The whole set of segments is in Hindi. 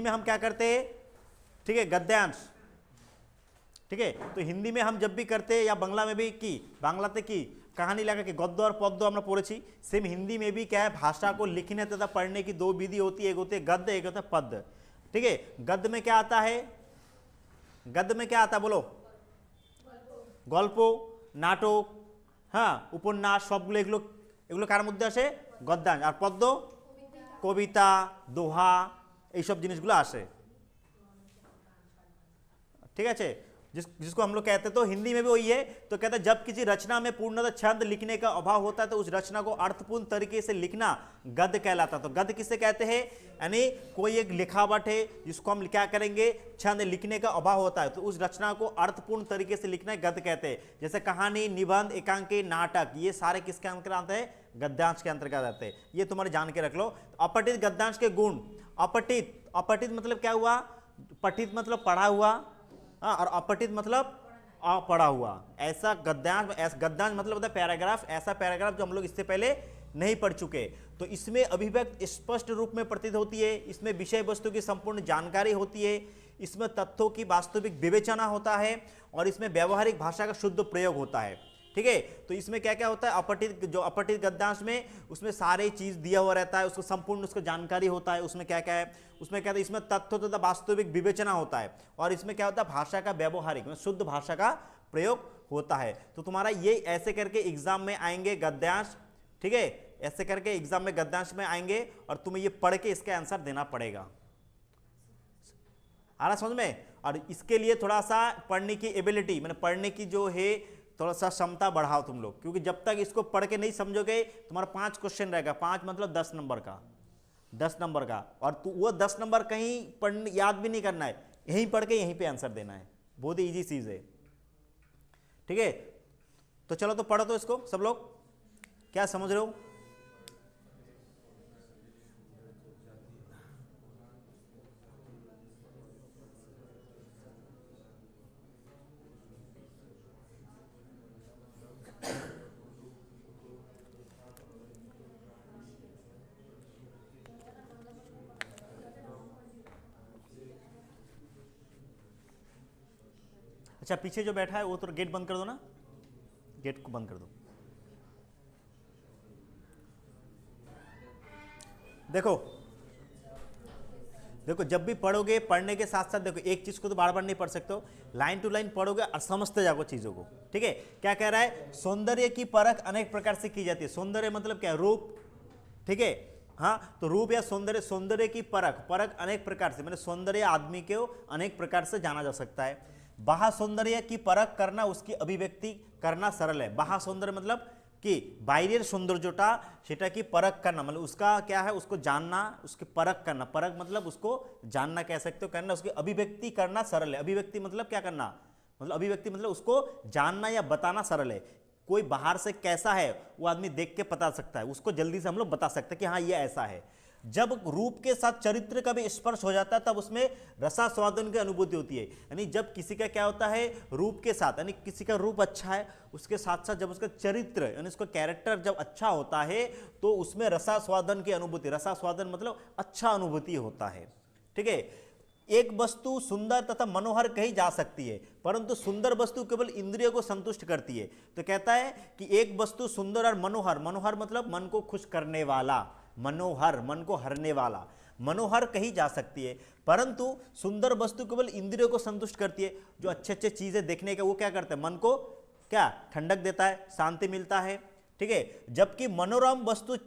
में हम क्या करते हैं, ठीक है, गद्यांश, ठीक है। तो हिंदी में हम जब भी करते हैं या बांग्ला में भी की, बांग्लाते की कहानी लगा कि गद्य और पद्य আমরা পড়েছি, सेम हिंदी में भी क्या है, भाषा को लिखने तथा पढ़ने की दो विधि होती है, एक होती है गद्य, एक होता है पद्य, ठीक है। गद्य में क्या आता है, गद्य में क्या आता है बोलो, গল্প, নাটক, হ্যাঁ, উপন্যাস, সবগুলো এগুলো এগুলো কার মধ্যে আসে, গদ্যাংশ। আর পদ্য কবিতা, দোহা, এইসব জিনিসগুলো আসে, ঠিক আছে। जिसको हम लोग कहते हैं, तो हिंदी में भी वही है। तो कहते हैं जब किसी रचना में पूर्णतः छंद लिखने का अभाव होता है तो उस रचना को अर्थपूर्ण तरीके से लिखना गद्य कहलाता है। तो गद्य किसे कहते हैं, यानी कोई एक लिखावट है जिसको हम क्या करेंगे, छंद लिखने का अभाव होता है तो उस रचना को अर्थपूर्ण तरीके से लिखना गद्य कहते हैं। जैसे कहानी, निबंध, एकांकी, नाटक, ये सारे किसके अंतर्गत आते हैं, गद्यांश के अंतर्गत आते हैं। ये तुम्हारे जान के रख लो। अपठित गद्यांश के गुण, अपठित, अपठित मतलब क्या हुआ, पठित मतलब पढ़ा हुआ, और अपठित मतलब अपढ़ा हुआ। ऐसा गद्यांश, गद्यांश मतलब होता है पैराग्राफ, ऐसा पैराग्राफ जो हम लोग इससे पहले नहीं पढ़ चुके। तो इसमें अभिव्यक्ति स्पष्ट रूप में प्रतीत होती है, इसमें विषय वस्तु की संपूर्ण जानकारी होती है, इसमें तथ्यों की वास्तविक विवेचना होता है और इसमें व्यावहारिक भाषा का शुद्ध प्रयोग होता है, ठीक है। तो इसमें क्या क्या होता है, अपठित, जो अपठित गद्यांश में उसमें सारे चीज दिया हुआ रहता है, उसको संपूर्ण उसको जानकारी होता है, उसमें क्या क्या है, उसमें क्या है, इसमें तथ्य तथा वास्तविक विवेचना होता है और इसमें क्या होता है, भाषा का व्यावहारिक शुद्ध भाषा का प्रयोग होता है। तो तुम्हारा ये ऐसे करके एग्जाम में आएंगे गद्यांश, ठीक है, ऐसे करके एग्जाम में गद्यांश में आएंगे और तुम्हें ये पढ़ के इसका आंसर देना पड़ेगा। आ रहा समझ में। और इसके लिए थोड़ा सा पढ़ने की एबिलिटी, मैंने पढ़ने की जो है थोड़ा सा क्षमता बढ़ाओ तुम लोग, क्योंकि जब तक इसको पढ़ के नहीं समझोगे, तुम्हारा 5 क्वेश्चन रहेगा, 5 मतलब 10 नंबर का, 10 नंबर का, और तू वो 10 नंबर कहीं पढ़ने याद भी नहीं करना है, यहीं पढ़ के यहीं पे आंसर देना है। बहुत ही ईजी चीज है, ठीक है। तो चलो तो पढ़ो तो इसको सब लोग, क्या समझ रहे हो। अच्छा, पीछे जो बैठा है वो तो गेट बंद कर दो ना, गेट को बंद कर दो। देखो देखो, जब भी पढ़ोगे, पढ़ने के साथ साथ देखो, एक चीज को तो बार बार नहीं पढ़ सकते हो, लाइन टू लाइन पढ़ोगे और समझते जाओगे चीजों को, ठीक है। क्या कह रहा है, सौंदर्य की परख अनेक प्रकार से की जाती है। सौंदर्य मतलब क्या, रूप, ठीक है। हाँ, तो रूप या सौंदर्य, सौंदर्य की परख, परख अनेक प्रकार से, मैंने सौंदर्य आदमी को अनेक प्रकार से जाना जा सकता है। बाह्य सौंदर्य की परख करना, उसकी अभिव्यक्ति करना सरल है। बाह्य सौंदर्य मतलब कि বাইরের সৌন্দর্যটা সেটা কি परख करना, मतलब उसका क्या है, उसको जानना, उसकी परख करना, परख मतलब उसको जानना कह सकते हो, करना, उसकी अभिव्यक्ति करना सरल है। अभिव्यक्ति मतलब क्या करना, मतलब अभिव्यक्ति मतलब उसको जानना या बताना सरल है। कोई बाहर से कैसा है वो आदमी देख के बता सकता है, उसको जल्दी से हम लोग बता सकते हैं कि हाँ ये ऐसा है। जब रूप के साथ चरित्र का भी स्पर्श हो जाता है तब उसमें रसास्वादन की अनुभूति होती है। यानी जब किसी का क्या होता है, रूप के साथ, यानी किसी का रूप अच्छा है, उसके साथ साथ जब उसका चरित्र यानी उसका कैरेक्टर जब अच्छा होता है तो उसमें रसास्वादन की अनुभूति, रसास्वादन मतलब अच्छा अनुभूति होता है, ठीक है। एक वस्तु सुंदर तथा मनोहर कही जा सकती है, परंतु सुंदर वस्तु केवल इंद्रियों को संतुष्ट करती है। तो कहता है कि एक वस्तु सुंदर और मनोहर, मनोहर मतलब मन को खुश करने वाला, मनोहर मन को हरने वाला, मनोहर कही जा सकती है, परंतु सुंदर वस्तु केवल इंद्रियों को संतुष्ट करती है। जो अच्छे अच्छे चीजें देखने का वो क्या करता है, मन को क्या ठंडक देता है, शांति मिलता है, ठीक है। जबकि मनोरम वस्तु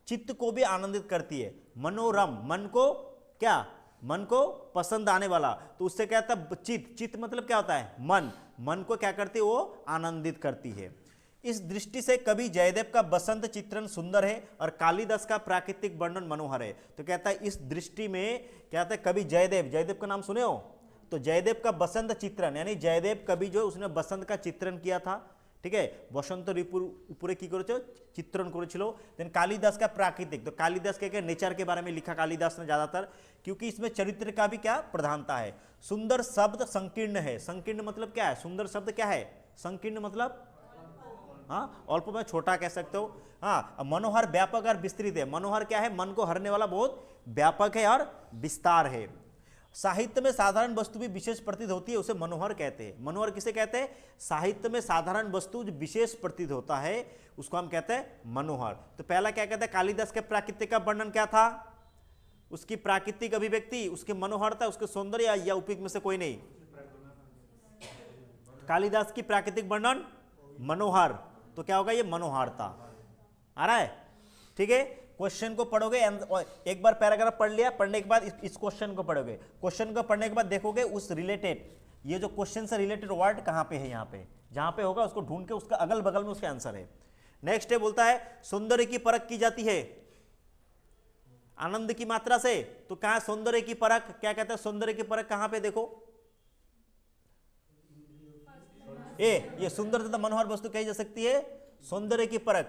चित्त को भी आनंदित करती है। मनोरम मन को क्या, मन को पसंद आने वाला, तो उससे क्या होता है, चित्त, चित्त मतलब क्या होता है, मन, मन को क्या करती है, वो आनंदित करती है। इस दृष्टि से कवि जयदेव का बसंत चित्रण सुंदर है और कालिदास का प्राकृतिक वर्णन मनोहर है। तो कहता है इस दृष्टि में क्या होता है, कवि जयदेव, जयदेव का नाम सुने हो, तो जयदेव का बसंत चित्रण, यानी जयदेव कवि जो उसने बसंत का चित्रण किया था, ठीक है, बसंत ऋतुर উপরে কি করেছে চিত্রণ করেছিল। देन कालिदास का प्राकृतिक, तो कालिदास के नेचर के बारे में लिखा कालिदास ने ज्यादातर, क्योंकि इसमें चरित्र का भी क्या प्रधानता है। सुंदर शब्द संकीर्ण है, संकीर्ण मतलब क्या है, सुंदर शब्द क्या है, संकीर्ण मतलब हाँ अल्प में छोटा कह सकते हो। हाँ, मनोहर व्यापक और विस्तृत है, मनोहर क्या है, मन को हरने वाला बहुत व्यापक है और विस्तार है। साहित्य में साधारण वस्तु भी विशेष प्रतीत होती है, उसे मनोहर कहते हैं। मनोहर किसे कहते हैं? साहित्य में साधारण वस्तु जो विशेष प्रतीत होता है उसको हम कहते हैं मनोहर। तो पहला क्या कहते हैं, कालिदास के प्राकृतिक का वर्णन क्या था? उसकी प्राकृतिक अभिव्यक्ति, उसकी मनोहरता, उसके सौंदर्य, या उपयुक्त में से कोई नहीं? कालिदास की प्राकृतिक वर्णन मनोहर, तो क्या होगा ये मनोहारता। आ रहा है? ठीक है, क्वेश्चन को पढ़ोगे, एक बार पैराग्राफ पढ़ लिया, पढ़ने के बाद इस क्वेश्चन को पढ़ोगे, क्वेश्चन को पढ़ने के बाद देखोगे उस रिलेटेड, ये जो क्वेश्चन से रिलेटेड वर्ड कहां पे है, यहां पे जहां पे होगा उसको ढूंढ के उसका अगल बगल में उसका आंसर है। नेक्स्ट है, बोलता है सौंदर्य की परख की जाती है आनंद की मात्रा से। तो कहां सौंदर्य की परख, क्या कहते हैं सौंदर्य की परख कहां पे? देखो ये सुंदर तथा मनोहर वस्तु कही जा सकती है सौंदर्य की परख।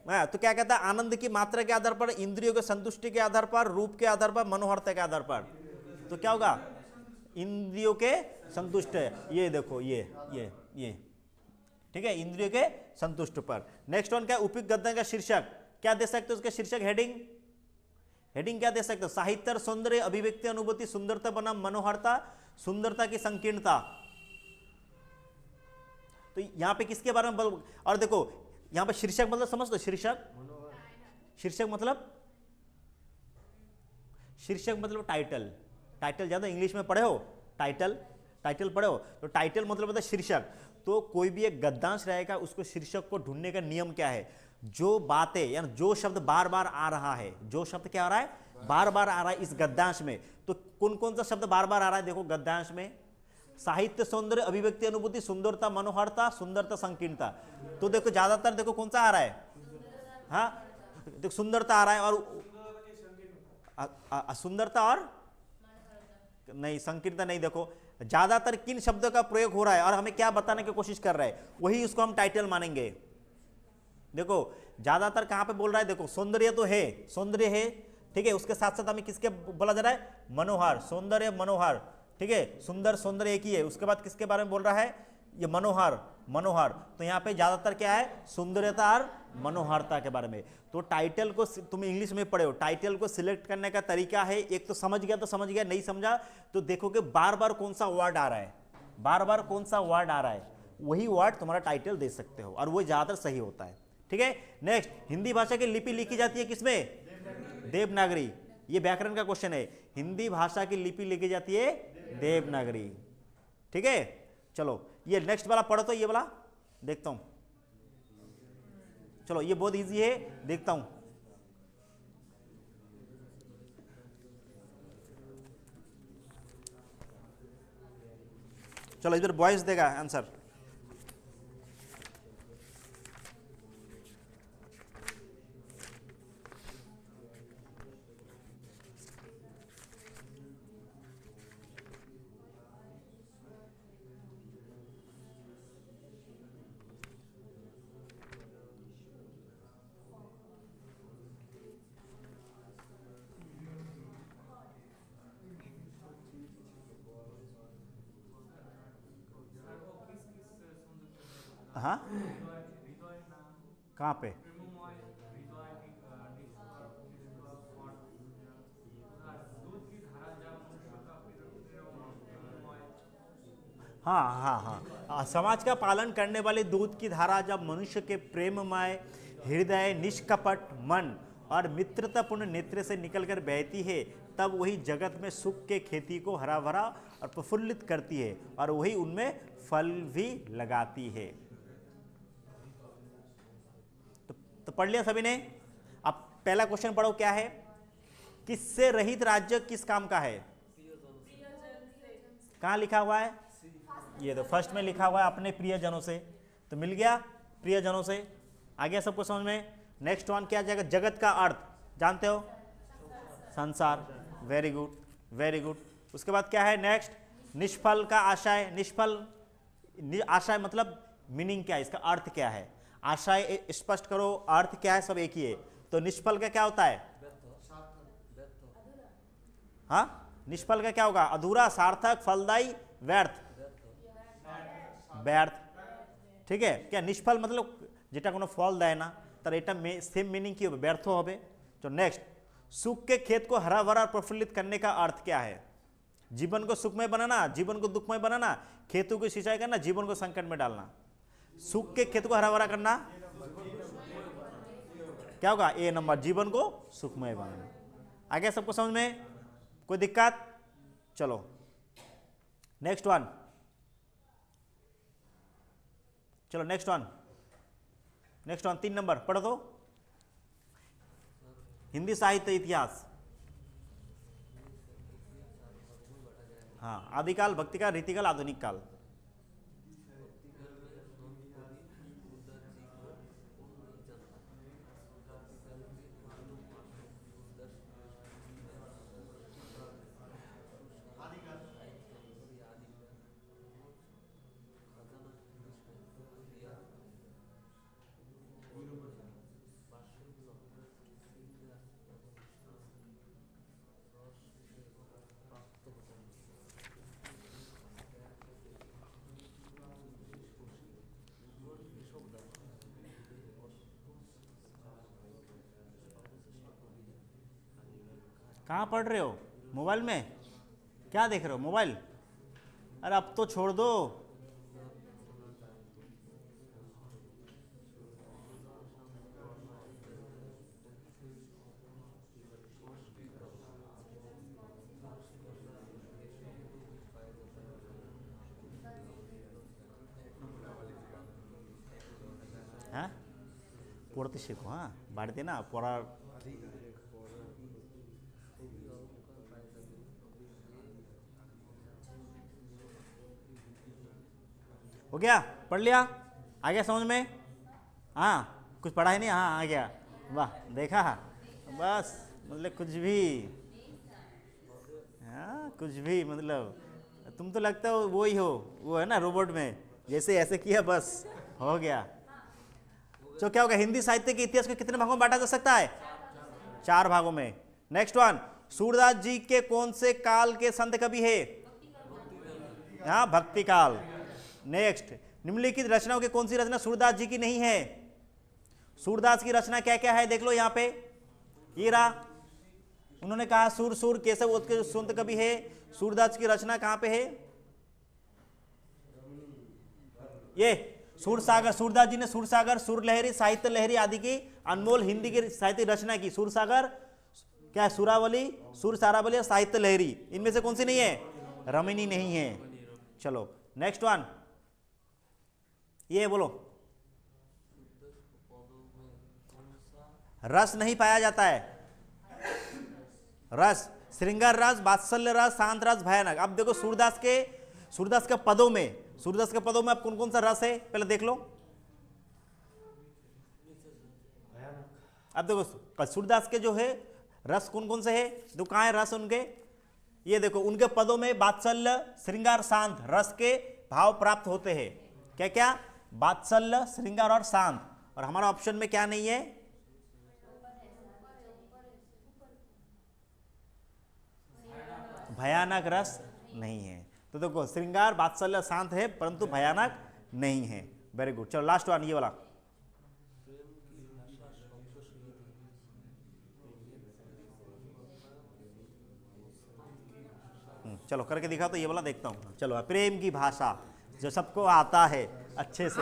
तो क्या कहता है, आनंद की मात्रा के आधार पर, इंद्रियों के संतुष्टि के आधार पर, रूप के आधार पर, मनोहरता के आधार पर। तो क्या होगा, इंद्रियों के संतुष्ट है, ये देखो ये ठीक है, इंद्रियों के संतुष्ट पर। नेक्स्ट वन क्या, उपयुक्त गद्य का शीर्षक क्या दे सकते हो? उसका शीर्षक हेडिंग क्या दे सकते हो? साहित्य, सौंदर्य, अभिव्यक्ति, अनुभूति, सुंदरता बनाम मनोहरता, सुंदरता की संकीर्णता। तो यहां पे किसके बारे में और देखो यहां पे शीर्षक मतलब समझ दो, शीर्षक मतलब टाइटल ज्यादा इंग्लिश में पढ़े हो, टाइटल पढ़े हो, तो टाइटल मतलब होता है शीर्षक। तो कोई भी एक गद्यांश रहेगा, उसको शीर्षक को ढूंढने का नियम क्या है? जो बातें यानी जो शब्द बार बार आ रहा है, जो शब्द क्या आ रहा है, बार बार आ रहा है इस गद्यांश में। तो कौन कौन सा शब्द बार बार आ रहा है? देखो गद्यांश में साहित्य, सौंदर्य, अभिव्यक्ति, अनुभूति, सुंदरता, मनोहरता, सुंदरता, संकीर्णता। तो देखो ज्यादातर देखो कौन सा आ रहा है? हाँ देखो सुंदरता आ रहा है, और सुंदरता और नहीं, संकीर्णता नहीं। देखो ज्यादातर किन शब्दों का प्रयोग हो रहा है और हमें क्या बताने की कोशिश कर रहा है, वही उसको हम टाइटल मानेंगे। देखो ज्यादातर कहां पे बोल रहा है? देखो सौंदर्य तो है, सौंदर्य है, ठीक है, उसके साथ साथ हमें किसके बोला जा रहा है? मनोहर, सौंदर्य, मनोहर, ठीक है, सुंदर सौंदर्य एक ही है। उसके बाद किसके बारे में बोल रहा है? ये मनोहर। तो यहाँ पे ज्यादातर क्या है? सुंदरता और मनोहरता के बारे में। तो टाइटल को तुम इंग्लिश में पढ़े हो, टाइटल को सिलेक्ट करने का तरीका है, एक तो समझ गया तो समझ गया, नहीं समझा तो देखोगे बार बार कौन सा वर्ड आ रहा है, वही वर्ड तुम्हारा टाइटल दे सकते हो, और वो ज्यादातर सही होता है। ठीक है, नेक्स्ट, हिंदी भाषा की लिपि लिखी जाती है किसमें? देवनागरी। ये व्याकरण का क्वेश्चन है, हिंदी भाषा की लिपि लिखी जाती है देवनागरी। ठीक है, चलो ये नेक्स्ट वाला पढ़ो, तो ये वाला देखता हूं, चलो ये बहुत इजी है, देखता हूं। चलो इधर बॉयज देगा आंसर। हाँ कहाँ पे? हाँ, समाज का पालन करने वाले दूध की धारा जब मनुष्य के प्रेममय हृदय, निष्कपट मन और मित्रतापूर्ण नेत्र से निकलकर बहती है, तब वही जगत में सुख के खेती को हरा भरा और प्रफुल्लित करती है, और वही उनमें फल भी लगाती है। तो पढ़ लिया सभी ने? अब पहला क्वेश्चन पढ़ो, क्या है? किससे रहित राज्य किस काम का है? कहां लिखा हुआ है? ये तो फर्स्ट में लिखा हुआ है, अपने प्रियजनों से। तो मिल गया, प्रियजनों से। आ गया सबको समझ में? नेक्स्ट वन क्या जाएगा? जगत का अर्थ जानते हो? संसार। Very good, very good. उसके बाद क्या है नेक्स्ट? निष्फल का आशय। निष्फल आशय मतलब मीनिंग क्या है, इसका अर्थ क्या है? आशय स्पष्ट करो, अर्थ क्या है, सब एक ही है। तो निष्फल का क्या होता है? हाँ, निष्फल का क्या होगा? अधूरा, सार्थक, फलदायी, व्यर्थ। ठीक है, क्या निष्फल मतलब जेटा कोनो फल देय ना, तर एटा सेम मीनिंग की होबे, व्यर्थ होबे। तो नेक्स्ट, सुख के खेत को हरा भरा प्रफुल्लित करने का अर्थ क्या है? जीवन को सुखमय बनाना, जीवन को दुखमय बनाना, खेतों की सिंचाई करना, जीवन को संकट में डालना। सूख के खेत को हरा भरा करना क्या होगा? ए नंबर, जीवन को सुखमय बनाना। आगे सबको समझ में कोई दिक्कत? चलो नेक्स्ट वन, चलो next one, next one 3 number पढ़ो तो। हिंदी साहित्य इतिहास। हाँ, आदिकाल, भक्तिकाल, रीतिकाल, आधुनिक काल। कहाँ पढ़ रहे हो? मोबाइल में? क्या देख रहे हो मोबाइल? अरे अब तो छोड़ दो। हाँ পড়তে শেখো, হ্যাঁ বাড়িতে না পড়ার। हो गया? पढ़ लिया? आ गया समझ में? हाँ, कुछ पढ़ा ही नहीं? हाँ आ गया, वाह देखा, बस मतलब कुछ भी, हाँ कुछ भी मतलब तुम तो लगता हो वो ही हो, वो है ना रोबोट में, जैसे ऐसे किया बस हो गया। तो क्या होगा? हिंदी साहित्य के इतिहास को कितने भागों में बांटा जा सकता है? 4 भागों में। नेक्स्ट वन, सूरदास जी के कौन से काल के संत कवि है? हाँ, भक्ति काल। नेक्स्ट, निम्नलिखित रचनाओं की कौन सी रचना सूरदास जी की नहीं है? सूरदास की रचना क्या क्या है? देख लो यहाँ पे, ये रहा, उन्होंने कहा सूर सूर केशव उत्कर्ष संत कवि है। सूरदास की रचना कहाँ पे है? ये सूरसागर, सूरदास जी ने सूरसागर, सूरलहरी, साहित्य लहरी आदि की अनमोल हिंदी की साहित्य रचना की। सूरसागर क्या है? सूरावली, सूर सारावली और साहित्य लहरी, इनमें से कौन सी नहीं है? रमिनी नहीं है। चलो नेक्स्ट वन, ये बोलो। रस नहीं पाया जाता है। रस, श्रृंगार रस, वात्सल्य रस, शांत रस, भयानक। अब देखो सूरदास के पदों में, सूरदास के पदों में अब कौन कौन सा रस है पहले देख लो। अब देखो सूरदास के जो है रस कौन कौन से है, तो कहाँ है रस उनके? ये देखो उनके पदों में वात्सल्य, श्रृंगार, शांत रस के भाव प्राप्त होते हैं। क्या क्या? वात्सल्य, श्रृंगार और शांत। और हमारा ऑप्शन में क्या नहीं है? भयानक रस नहीं है। तो देखो श्रृंगार, वात्सल्य, शांत है परंतु भयानक नहीं है। Very good. चलो लास्ट वन, ये वाला। चलो करके दिखा तो ये वाला देखता हूँ। चलो, प्रेम की भाषा जो सबको आता है अच्छे से।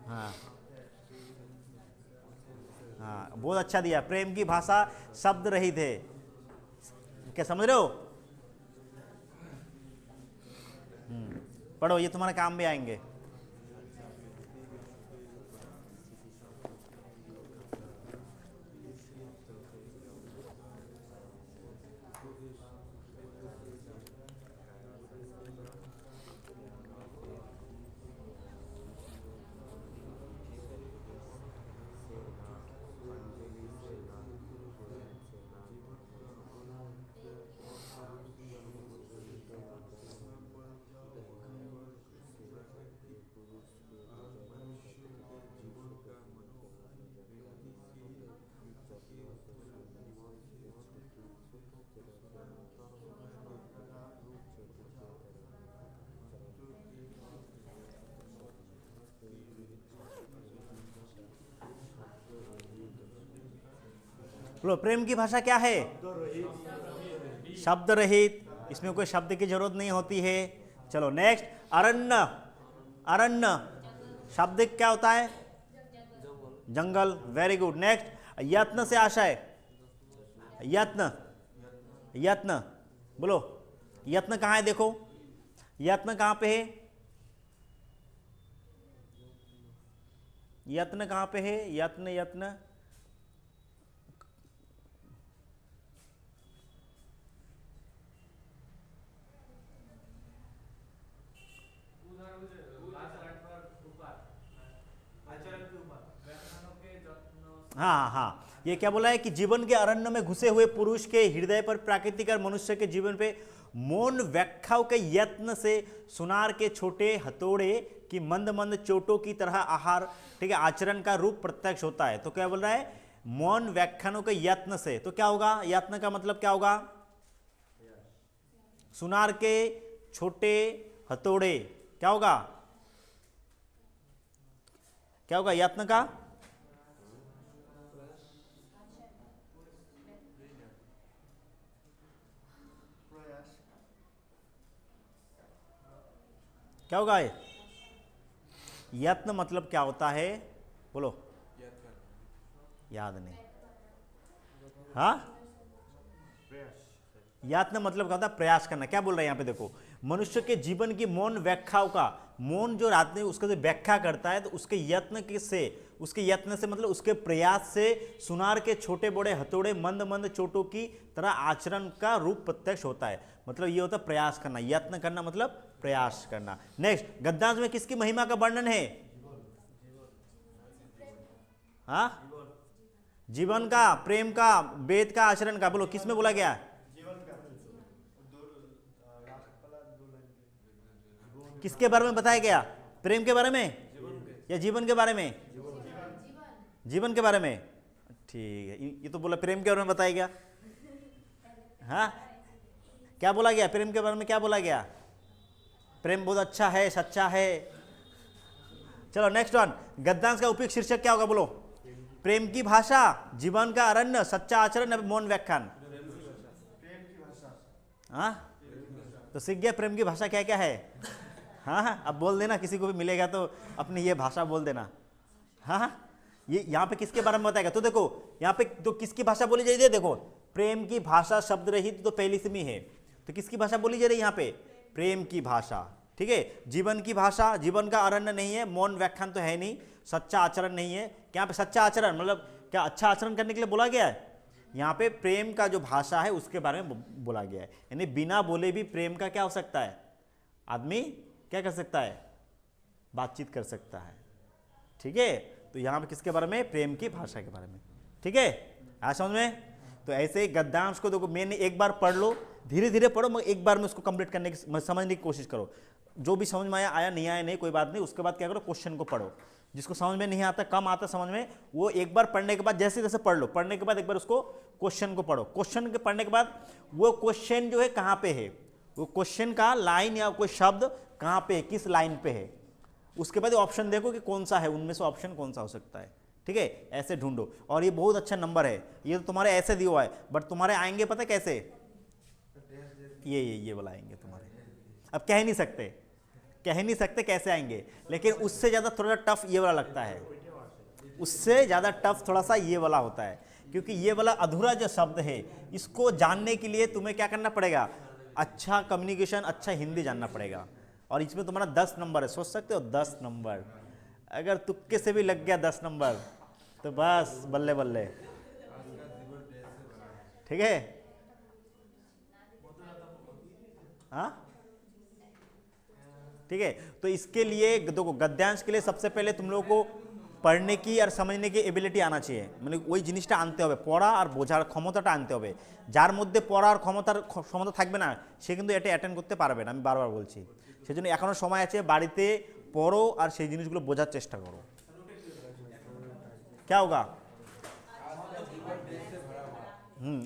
हाँ हाँ, बहुत अच्छा दिया। प्रेम की भाषा शब्द रहित है। क्या समझ रहे हो? पढ़ो, ये तुम्हारे काम में आएंगे। बोलो, प्रेम की भाषा क्या है? शब्द रहित, इसमें कोई शब्द की जरूरत नहीं होती है। चलो नेक्स्ट, अरण्य। अरण्य शब्द क्या होता है? जंगल। Very good. नेक्स्ट, यत्न से आशय। यत्न, यत्न बोलो, यत्न कहाँ है? देखो यत्न कहाँ पे है? यत्न कहाँ पे है? यत्न, यत्न हाँ हाँ, ये क्या बोला है कि जीवन के अरण्य में घुसे हुए पुरुष के हृदय पर प्राकृतिक और मनुष्य के जीवन पे मौन व्याख्याओं के यत्न से सुनार के छोटे हथौड़े की मंद मंद चोटों की तरह आहार, ठीक है, आचरण का रूप प्रत्यक्ष होता है। तो क्या बोल रहा है? मौन व्याख्यानों के यत्न से। तो क्या होगा? यत्न का मतलब क्या होगा? सुनार के छोटे हथौड़े। क्या होगा? क्या होगा यत्न का? क्या होगा? यत्न मतलब क्या होता है? बोलो। याद नहीं। हाँ, यत्न मतलब क्या होता है? प्रयास करना। क्या बोल रहे हैं यहाँ पे? देखो, मनुष्य के जीवन की मौन व्याख्याओं का, मौन जो आदमी उसका जो व्याख्या करता है, तो उसके यत्न से, उसके यत्न से मतलब उसके प्रयास से सुनार के छोटे बड़े हथौड़े मंद मंद चोटों की तरह आचरण का रूप प्रत्यक्ष होता है। मतलब ये होता है प्रयास करना। यत्न करना मतलब प्रयास करना। नेक्स्ट, गद्यांश में किसकी महिमा का वर्णन है? हाँ, जीवन का, प्रेम का, वेद का, आचरण का। बोलो किसमें बोला गया? किसके बारे में बताया गया? प्रेम के बारे में या जीवन के बारे में? जीवन के बारे में। ठीक है, ये तो बोला प्रेम के बारे में बताया गया। हाँ, क्या बोला गया? प्रेम के बारे में क्या बोला गया? प्रेम बहुत अच्छा है, सच्चा है। चलो नेक्स्ट वन, गद्यांश का उपयुक्त शीर्षक क्या होगा? बोलो। प्रेम की भाषा, जीवन का अरण्य, सच्चा आचरण, मौन व्याख्यान। हाँ, तो सीख गया प्रेम की भाषा क्या क्या है। हाँ, अब बोल देना, किसी को भी मिलेगा तो अपनी ये भाषा बोल देना। हाँ, ये यहाँ पे किसके बारे में बताएगा? तो देखो यहाँ पे तो किसकी भाषा बोली जा रही है? देखो, प्रेम की भाषा शब्द रहित तो पहली से में है, तो किसकी भाषा बोली जा रही है यहाँ पे? प्रेम की भाषा। ठीक है, जीवन की भाषा, जीवन का अरण्य नहीं है, मौन व्याख्यान तो है नहीं, सच्चा आचरण नहीं है। यहाँ पे सच्चा आचरण मतलब क्या? अच्छा आचरण करने के लिए बोला गया है। यहाँ पे प्रेम का जो भाषा है उसके बारे में बोला गया है, यानी बिना बोले भी प्रेम का क्या हो सकता है? आदमी क्या कर सकता है? बातचीत कर सकता है। ठीक है, तो यहाँ पे किसके बारे में? प्रेम की भाषा के बारे में। ठीक है, आज समझ में? तो ऐसे गद्यांश को देखो, मैंने एक बार पढ़ लो, धीरे धीरे पढ़ो, मगर एक बार में उसको कंप्लीट करने की, समझने की कोशिश करो। जो भी समझ में आया आया, नहीं आया नहीं, कोई बात नहीं। उसके बाद क्या करो? क्वेश्चन को पढ़ो। जिसको समझ में नहीं आता, कम आता समझ में, वो एक बार पढ़ने के बाद जैसे जैसे पढ़ लो, पढ़ने के बाद एक बार उसको क्वेश्चन को पढ़ो। क्वेश्चन के पढ़ने के बाद वो क्वेश्चन जो है कहाँ पे है, वो क्वेश्चन का लाइन या कोई शब्द कहाँ पे है, किस लाइन पे है, उसके बाद ऑप्शन देखो कि कौन सा है, उनमें से ऑप्शन कौन सा हो सकता है। ठीक है, ऐसे ढूंढो। और ये बहुत अच्छा नंबर है, ये तो तुम्हारे ऐसे दिया हुआ है, बट तुम्हारे आएंगे पता कैसे? ये वाला आएंगे तुम्हारे। अब कह नहीं सकते कैसे आएंगे, लेकिन उससे ज़्यादा थोड़ा टफ ये वाला लगता है, उससे ज़्यादा टफ थोड़ा सा ये वाला होता है, क्योंकि ये वाला अधूरा जो शब्द है, इसको जानने के लिए तुम्हें क्या करना पड़ेगा? अच्छा कम्युनिकेशन, अच्छा हिंदी जानना पड़ेगा। और इसमें तुम्हारा 10 नंबर है, सोच सकते हो 10 नंबर। अगर तुक्के से भी लग गया 10 नंबर तो बस बल्ले बल्ले। ठीक है, हाँ ठीक है। तो इसके लिए देखो, गद्यांश के लिए सबसे पहले तुम लोगों को पढ़ने की और समझने की एबिलिटी आना चाहिए, মানে ওই জিনিসটা আনতে হবে, পড়া আর বোঝার ক্ষমতাটা আনতে হবে। যার মধ্যে পড়ার ক্ষমতা থাকবে না, সে কিন্তু এটা অ্যাটেন্ড করতে পারবে না, আমি বারবার বলছি। সেজন্য এখনো সময় আছে, বাড়িতে পড়ো আর সেই জিনিসগুলো বোঝার চেষ্টা করো। क्या होगा?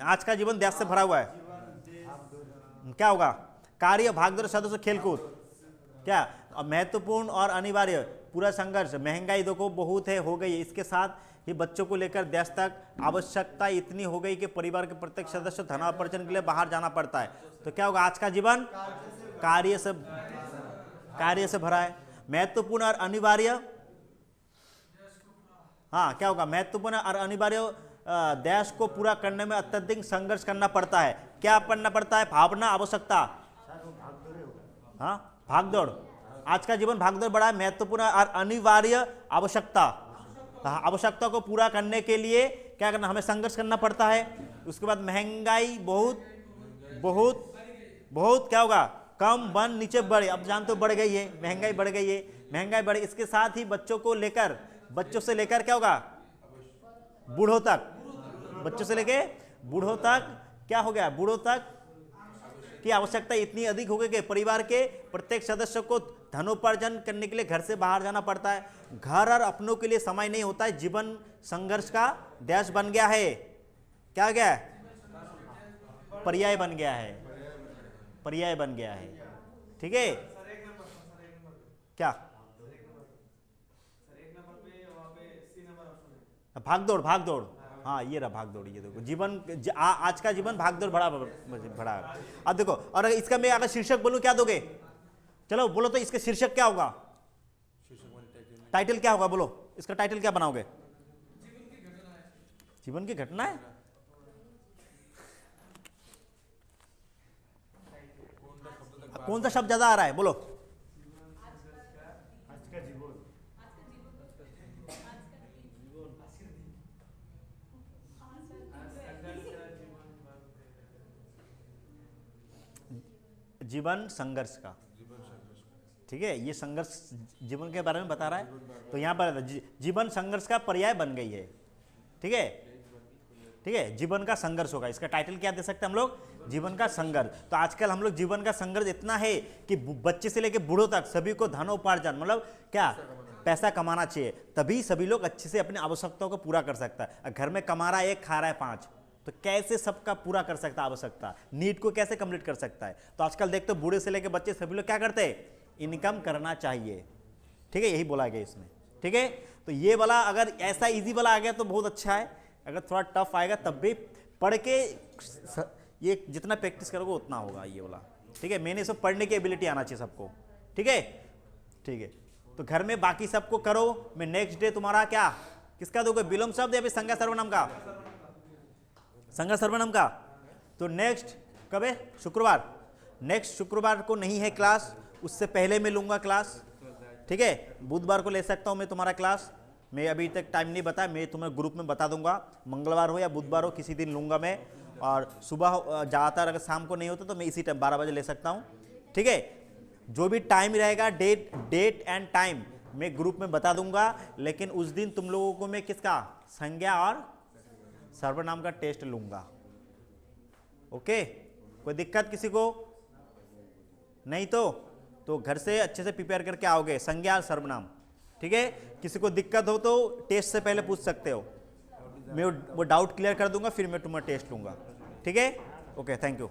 आज का जीवन देश से भरा हुआ है। क्या होगा? कार्य, भागदौड़, सदस्य, खेलकूद। क्या? महत्वपूर्ण और अनिवार्य, पूरा संघर्ष, महंगाई देखो बहुत है, हो गई, इसके साथ ही बच्चों को लेकर देश तक आवश्यकता इतनी हो गई कि परिवार के प्रत्येक सदस्य धनार्जन के लिए बाहर जाना पड़ता है। तो क्या होगा, आज का जीवन कार्य से भरा है। महत्वपूर्ण और अनिवार्य, हाँ क्या होगा, महत्वपूर्ण और अनिवार्य देश को पूरा करने में अत्यधिक संघर्ष करना पड़ता है। क्या करना पड़ता है, भावना, आवश्यकता, हाँ भागदौड़। आज का जीवन भागदौड़ बड़ा है। महत्वपूर्ण और अनिवार्य आवश्यकता, आवश्यकता को पूरा करने के लिए क्या करना, हमें संघर्ष करना पड़ता है। उसके बाद महंगाई बहुत बहुत बहुत क्या होगा, कम बन नीचे बढ़े, अब जानते हो बढ़ गई है, महंगाई बढ़ गई है, महंगाई बढ़। इसके साथ ही बच्चों से लेकर क्या होगा, बूढ़ों तक, बच्चों से लेकर बूढ़ों तक क्या हो गया, बूढ़ों तक की आवश्यकता इतनी अधिक हो गई कि परिवार के प्रत्येक सदस्य को धनोपार्जन करने के लिए घर से बाहर जाना पड़ता है। घर और अपनों के लिए समय नहीं होता है। जीवन संघर्ष का देश बन गया है। क्या गया है, पर्याय बन गया है, पर्याय बन गया है। ठीक है, क्या भागदौड़, भागदौड़, हाँ ये रहा भागदौड़। ये देखो जीवन आज का जीवन भागदौड़ बड़ा। अब देखो, और इसका मैं अगर शीर्षक बोलूं क्या दोगे, चलो बोलो तो इसका शीर्षक क्या होगा, टाइटल क्या होगा, बोलो इसका टाइटल क्या बनाओगे, जीवन की घटना है। कौन सा शब्द ज्यादा आ रहा है, बोलो। जीवन संघर्ष का, ठीक है, ये संघर्ष जीवन के बारे में बता रहा है। तो यहां पर जीवन संघर्ष का पर्याय बन गई है। ठीक है, ठीक है, जीवन का संघर्ष होगा। इसका टाइटल क्या दे सकते हैं हम लोग, जीवन का संघर्ष। तो आजकल हम लोग जीवन का संघर्ष इतना है कि बच्चे से लेकर बूढ़ों तक सभी को धनोपार्जन, मतलब क्या, पैसा कमाना चाहिए, तभी सभी लोग अच्छे से अपनी आवश्यकताओं को पूरा कर सकता है। घर में कमा रहा है 1, खा रहा है 5, तो कैसे सबका पूरा कर सकता है आवश्यकता, नीड को कैसे कंप्लीट कर सकता है। तो आजकल देखते हो बूढ़े से लेकर बच्चे सभी लोग क्या करते हैं, इनकम करना चाहिए। ठीक है, यही बोला गया इसमें। ठीक है, तो ये वाला अगर ऐसा इजी वाला आ गया तो बहुत अच्छा है। अगर थोड़ा टफ आएगा तब भी पढ़ के ये जितना प्रैक्टिस करोगे उतना होगा ये वाला। ठीक है, मैंने सब पढ़ने की एबिलिटी आना चाहिए सबको। ठीक है, ठीक है, तो घर में बाकी सबको करो। मैं नेक्स्ट डे तुम्हारा क्या किसका दोगे, विलोम शब्द या फिर संज्ञा सर्वनाम का, संज्ञा सर्वनाम का। तो नेक्स्ट कब है, शुक्रवार। नेक्स्ट शुक्रवार को नहीं है क्लास, उससे पहले मैं लूंगा क्लास। ठीक है, बुधवार को ले सकता हूं मैं तुम्हारा क्लास। मैं अभी तक टाइम नहीं बताया, मैं तुम्हें ग्रुप में बता दूंगा, मंगलवार हो या बुधवार हो किसी दिन लूंगा मैं। और सुबह ज़्यादातर अगर शाम को नहीं होता तो मैं इसी टाइम 12 बजे ले सकता हूं। ठीक है, जो भी टाइम रहेगा, डेट एंड टाइम मैं ग्रुप में बता दूंगा। लेकिन उस दिन तुम लोगों को मैं किसका, संज्ञा और सर्वनाम का टेस्ट लूंगा। ओके, कोई दिक्कत किसी को नहीं? तो घर से अच्छे से प्रिपेयर करके आओगे, संज्ञा और सर्वनाम। ठीक है, किसी को दिक्कत हो तो टेस्ट से पहले पूछ सकते हो, मैं वो डाउट क्लियर कर दूंगा, फिर मैं तुम्हारा टेस्ट लूंगा। ठीक है, ओके, थैंक यू।